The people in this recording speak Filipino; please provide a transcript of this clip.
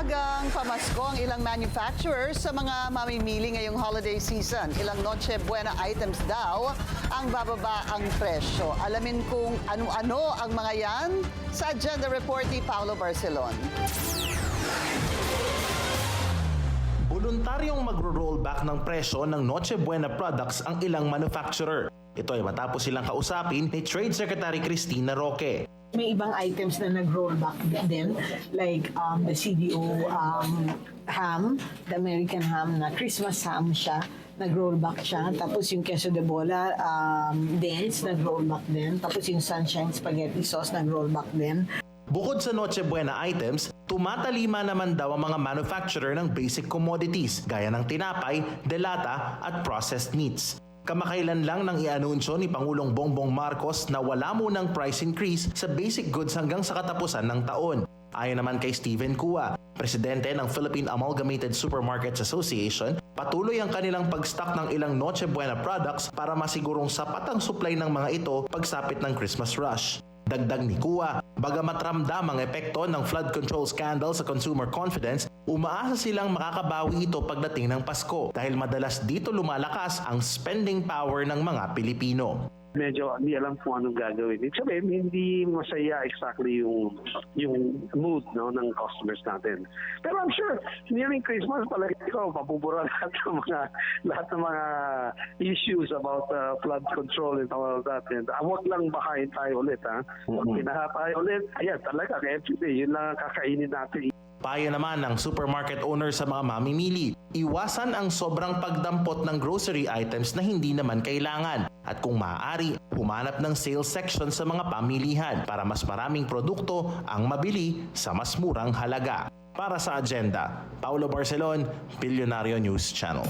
maagang pamasko ang ilang manufacturers sa mga mamimili ngayong holiday season. Ilang Noche Buena items daw ang bababa ang presyo. Alamin kung ano-ano ang mga yan sa Agenda Report ni Paolo Barcelon. Voluntaryong magro-rollback ng presyo ng Noche Buena products ang ilang manufacturer. Ito ay matapos silang kausapin ni Trade Secretary Cristina Roque. May ibang items na nag-rollback din, like the CDO ham, the American ham na Christmas ham siya, nag-rollback siya. Tapos yung queso de bola, dents, nag-rollback din. Tapos yung sunshine spaghetti sauce, nag-rollback din. Bukod sa Noche Buena items, tumatalima naman daw ang mga manufacturer ng basic commodities gaya ng tinapay, delata at processed meats. Kamakailan lang nang i-anunsyo ni Pangulong Bongbong Marcos na wala munang price increase sa basic goods hanggang sa katapusan ng taon. Ayon naman kay Steven Cua, presidente ng Philippine Amalgamated Supermarkets Association, patuloy ang kanilang pag-stock ng ilang Noche Buena products para masigurong sapat ang supply ng mga ito pagsapit ng Christmas rush. Dagdag ni Cua, bagamat ramdam ang epekto ng flood control scandal sa consumer confidence, umaasa silang makakabawi ito pagdating ng Pasko dahil madalas dito lumalakas ang spending power ng mga Pilipino. Medyo hindi alam kung anong gagawin. Ibig sabihin, hindi masaya exactly yung mood ng customers natin. Pero I'm sure, nearing Christmas, palagi ko, mapubura lahat ng mga issues about flood control and all of that. And huwag lang bakain tayo ulit. Pag pinaha tayo ulit, ayan, talaga, everyday, yun lang ang kakainin natin. Payo naman ng supermarket owners sa mga mamimili, iwasan ang sobrang pagdampot ng grocery items na hindi naman kailangan. At kung maaari, humanap ng sales section sa mga pamilihan para mas maraming produkto ang mabili sa mas murang halaga. Para sa Agenda, Paolo Barcelon, Bilyonaryo News Channel.